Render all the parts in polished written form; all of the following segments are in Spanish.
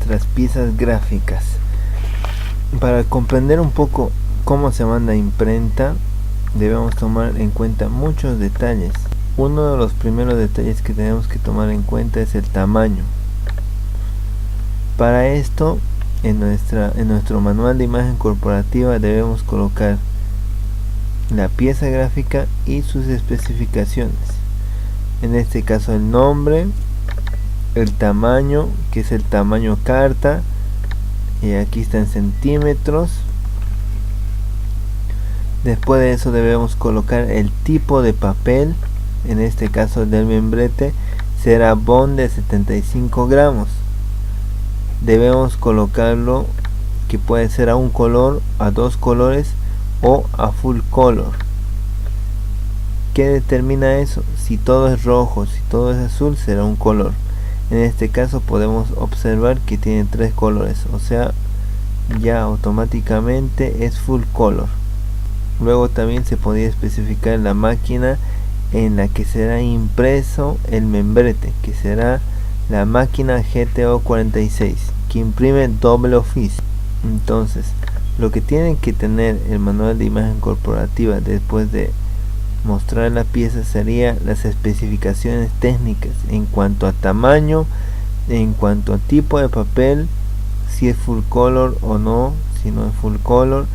nuestras piezas gráficas. Para comprender un poco cómo se manda a imprenta, debemos tomar en cuenta muchos detalles. Uno de los primeros detalles que tenemos que tomar en cuenta es el tamaño. Para esto, en nuestro manual de imagen corporativa debemos colocar la pieza gráfica y sus especificaciones. En este caso el nombre, el tamaño, que es el tamaño carta, y aquí está en centímetros. Después de eso debemos colocar el tipo de papel. En este caso del membrete será bond de 75 gramos. Debemos colocarlo que puede ser a un color, a dos colores o a full color. ¿Qué determina eso? Si todo es rojo, si todo es azul, será un color. En este caso podemos observar que tiene tres colores, o sea, ya automáticamente es full color. Luego también se podría especificar la máquina en la que será impreso el membrete, que será la máquina GTO 46, que imprime doble oficio. Entonces, lo que tiene que tener el manual de imagen corporativa después de mostrar la pieza sería las especificaciones técnicas en cuanto a tamaño, en cuanto a tipo de papel, si es full color o no, si no es full color.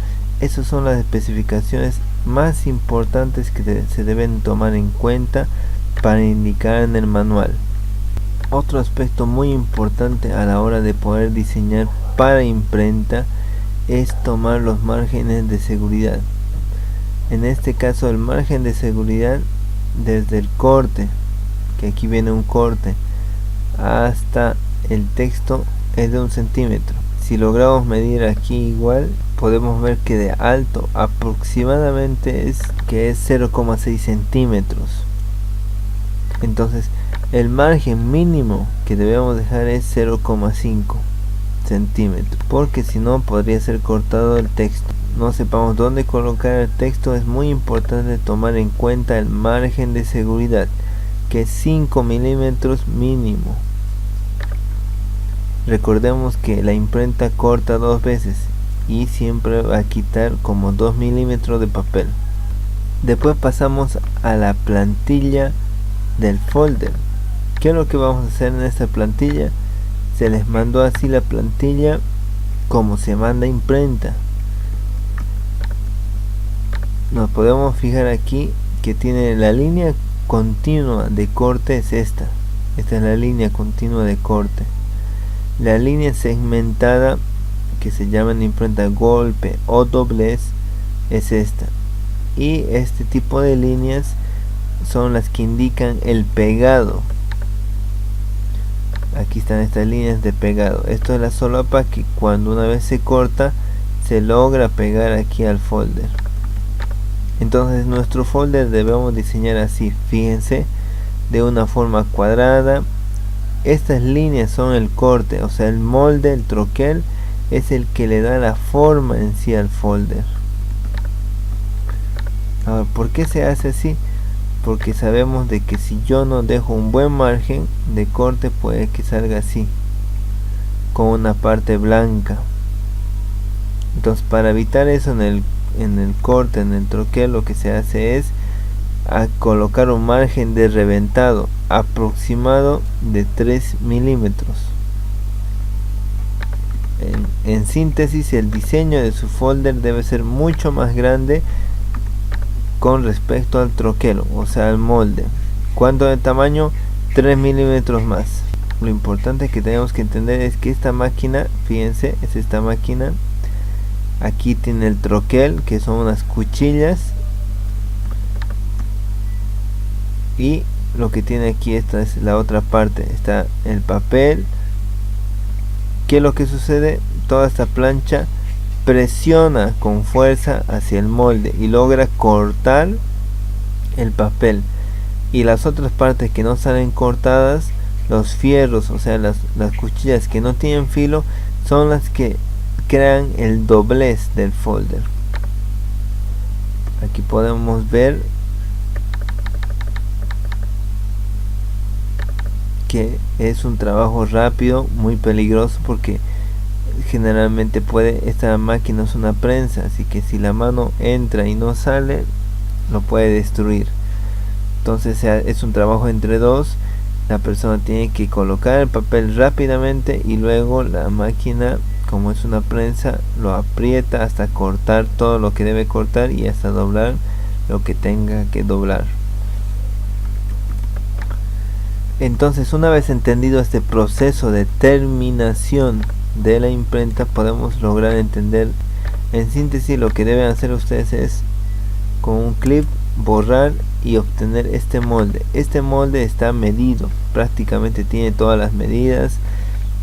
Esas son las especificaciones más importantes que se deben tomar en cuenta para indicar en el manual. Otro aspecto muy importante a la hora de poder diseñar para imprenta es tomar los márgenes de seguridad. En este caso el margen de seguridad desde el corte, que aquí viene un corte, hasta el texto es de 1 centímetro. Si logramos medir aquí igual, podemos ver que de alto aproximadamente es 0,6 centímetros. Entonces el margen mínimo que debemos dejar es 0,5 centímetros, porque si no podría ser cortado el texto. No sepamos dónde colocar el texto, es muy importante tomar en cuenta el margen de seguridad, que es 5 milímetros mínimo. Recordemos que la imprenta corta 2 veces y siempre va a quitar como 2 milímetros de papel. Después pasamos a la plantilla del folder. ¿Qué es lo que vamos a hacer en esta plantilla? Se les mandó así la plantilla como se manda imprenta. Nos podemos fijar aquí que tiene la línea continua de corte, es esta es la línea continua de corte. La línea segmentada, que se llama en imprenta golpe o doblez, es esta, y este tipo de líneas son las que indican el pegado. Aquí están estas líneas de pegado. Esto es la solapa que cuando una vez se corta se logra pegar aquí al folder. Entonces nuestro folder debemos diseñar así, fíjense, de una forma cuadrada. Estas líneas son el corte, o sea el molde, el troquel es el que le da la forma en sí al folder. Ahora, ¿por qué se hace así? Porque sabemos de que si yo no dejo un buen margen de corte, puede que salga así, con una parte blanca. Entonces, para evitar eso en el corte, en el troquel, lo que se hace es colocar un margen de reventado aproximado de 3 milímetros. En síntesis, el diseño de su folder debe ser mucho más grande con respecto al troquel, o sea al molde. ¿Cuánto de tamaño? 3 milímetros más. Lo importante que tenemos que entender es que esta máquina, fíjense, es esta máquina. Aquí tiene el troquel, que son unas cuchillas, y lo que tiene aquí, esta es la otra parte, está el papel. ¿Qué es lo que sucede? Toda esta plancha presiona con fuerza hacia el molde y logra cortar el papel, y las otras partes que no salen cortadas, los fierros, o sea las cuchillas que no tienen filo, son las que crean el doblez del folder. Aquí podemos ver que es un trabajo rápido, muy peligroso, porque generalmente esta máquina es una prensa, así que si la mano entra y no sale, lo puede destruir. Entonces es un trabajo entre dos. La persona tiene que colocar el papel rápidamente y luego la máquina, como es una prensa, lo aprieta hasta cortar todo lo que debe cortar y hasta doblar lo que tenga que doblar. Entonces, una vez entendido este proceso de terminación de la imprenta, podemos lograr entender en síntesis lo que deben hacer ustedes es con un clip borrar y obtener este molde. Este molde está medido, prácticamente tiene todas las medidas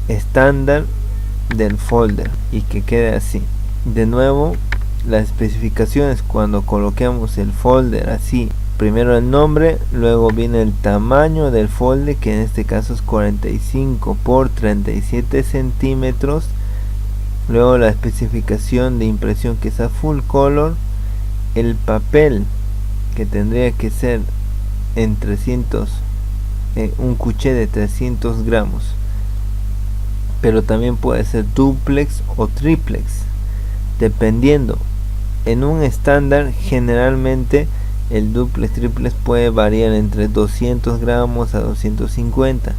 estándar del folder y que quede así. De nuevo, las especificaciones cuando coloquemos el folder así: primero el nombre, luego viene el tamaño del folder, que en este caso es 45 por 37 centímetros, luego la especificación de impresión, que es a full color, el papel, que tendría que ser en 300, un cuché de 300 gramos, pero también puede ser duplex o triplex, dependiendo. En un estándar, generalmente el duplex triplex puede variar entre 200 gramos a 250,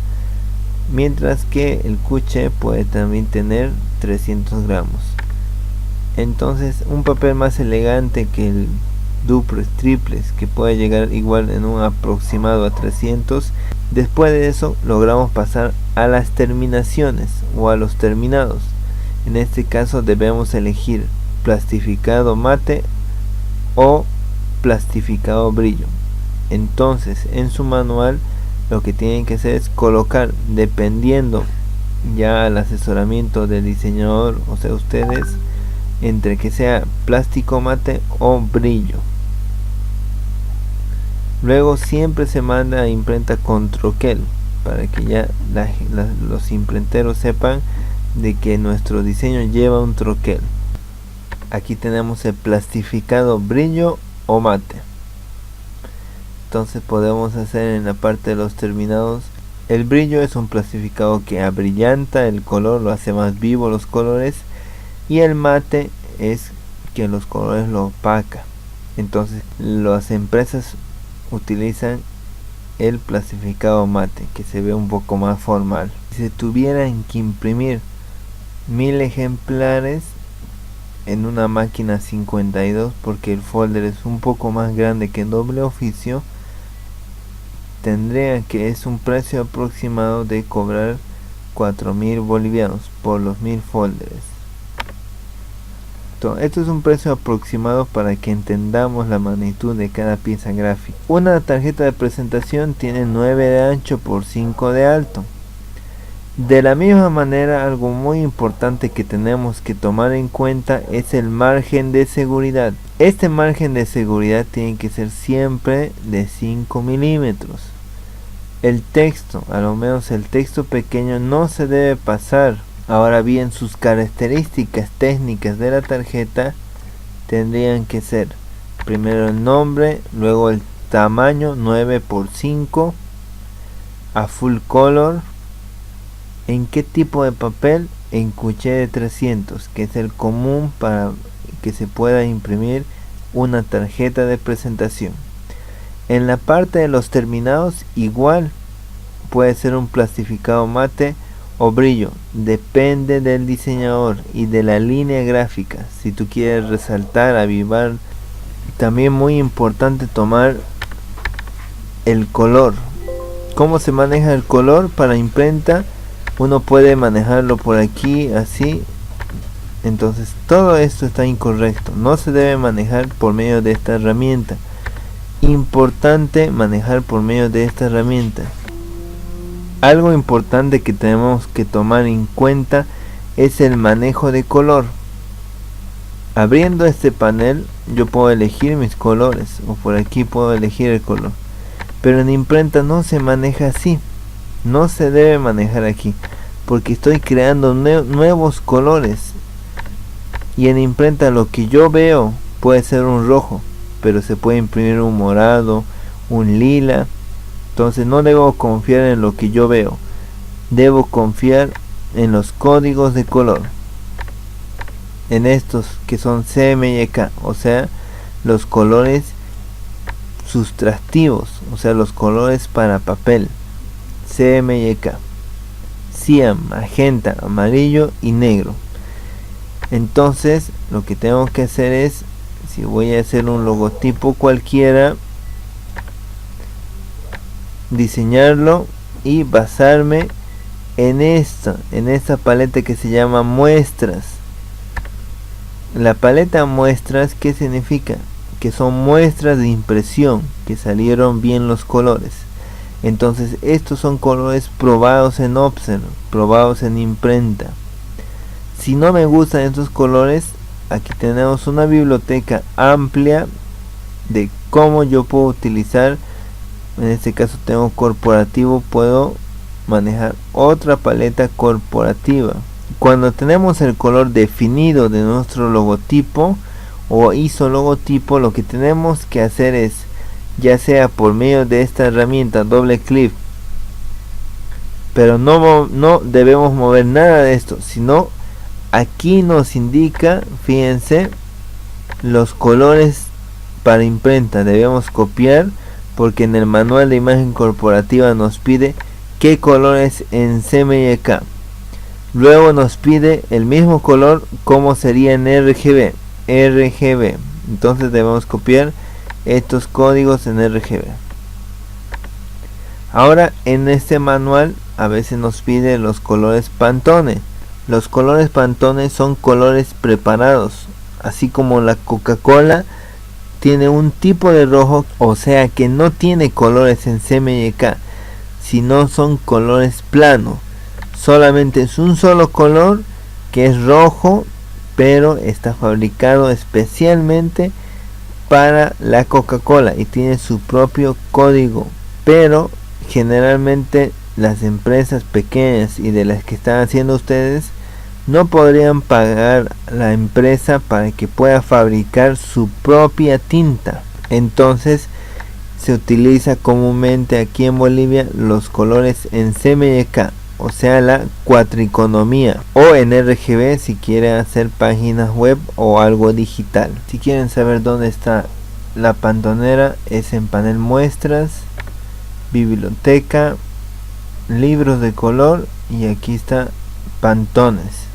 mientras que el cuché puede también tener 300 gramos. Entonces, un papel más elegante que el duplex triplex, que puede llegar igual en un aproximado a 300. Después de eso logramos pasar a las terminaciones o a los terminados. En este caso debemos elegir plastificado mate o plastificado brillo. Entonces, en su manual lo que tienen que hacer es colocar, dependiendo ya al asesoramiento del diseñador, o sea ustedes, entre que sea plástico mate o brillo. Luego siempre se manda a imprenta con troquel, para que ya los imprenteros sepan de que nuestro diseño lleva un troquel. Aquí tenemos el plastificado brillo o mate. Entonces podemos hacer en la parte de los terminados. El brillo es un plastificado que abrillanta el color, lo hace más vivo los colores, y el mate es que los colores lo opaca. Entonces las empresas utilizan el plastificado mate, que se ve un poco más formal. Si se tuvieran que imprimir 1000 ejemplares en una máquina 52, porque el folder es un poco más grande que doble oficio, tendría que, es un precio aproximado de cobrar 4000 bolivianos por los 1000 folders. Esto es un precio aproximado para que entendamos la magnitud de cada pieza gráfica. Una tarjeta de presentación tiene 9 de ancho por 5 de alto. De la misma manera, algo muy importante que tenemos que tomar en cuenta es el margen de seguridad. Este margen de seguridad tiene que ser siempre de 5 milímetros. El texto, a lo menos el texto pequeño, no se debe pasar. Ahora bien, sus características técnicas de la tarjeta tendrían que ser primero el nombre, luego el tamaño 9 por 5, a full color, en qué tipo de papel, en cuché de 300, que es el común para que se pueda imprimir una tarjeta de presentación. En la parte de los terminados, igual puede ser un plastificado mate o brillo, depende del diseñador y de la línea gráfica. Si tú quieres resaltar, avivar, también muy importante tomar el color. ¿Cómo se maneja el color para imprenta? Uno puede manejarlo por aquí, así. Entonces todo esto está incorrecto, no se debe manejar por medio de esta herramienta. Importante manejar por medio de esta herramienta. Algo importante que tenemos que tomar en cuenta es el manejo de color. Abriendo este panel, yo puedo elegir mis colores, o por aquí puedo elegir el color, pero en imprenta no se maneja así. No se debe manejar aquí, porque estoy creando nuevos colores, y en imprenta lo que yo veo puede ser un rojo, pero se puede imprimir un morado, un lila. Entonces no debo confiar en lo que yo veo. debo confiar en los códigos de color, en estos que son CMYK, o sea, los colores sustractivos, o sea, los colores para papel. CMYK: cian, magenta, amarillo y negro. Entonces lo que tengo que hacer es, si voy a hacer un logotipo cualquiera, diseñarlo y basarme en esta paleta que se llama muestras. La paleta muestras, ¿qué significa? Que son muestras de impresión, que salieron bien los colores. Entonces estos son colores probados en Observe, probados en imprenta. Si no me gustan estos colores, aquí tenemos una biblioteca amplia de cómo yo puedo utilizar. En este caso tengo corporativo, puedo manejar otra paleta corporativa. Cuando tenemos el color definido de nuestro logotipo o ISO logotipo, lo que tenemos que hacer es, ya sea por medio de esta herramienta doble clic, pero no debemos mover nada de esto, sino aquí nos indica, fíjense, los colores para imprenta. Debemos copiar porque en el manual de imagen corporativa nos pide qué colores en CMYK. Luego nos pide el mismo color como sería en RGB. Entonces debemos copiar estos códigos en RGB. Ahora en este manual a veces nos pide los colores Pantone. Los colores Pantone son colores preparados, así como la Coca-Cola tiene un tipo de rojo, o sea que no tiene colores en CMYK, sino son colores planos. Solamente es un solo color que es rojo, pero está fabricado especialmente para la Coca-Cola y tiene su propio código. Pero generalmente las empresas pequeñas y de las que están haciendo ustedes no podrían pagar la empresa para que pueda fabricar su propia tinta. Entonces se utiliza comúnmente aquí en Bolivia los colores en CMYK, o sea la cuatriconomía, o en RGB si quieren hacer páginas web o algo digital. Si quieren saber dónde está la pantonera, es en panel muestras, biblioteca, libros de color, y aquí está Pantones.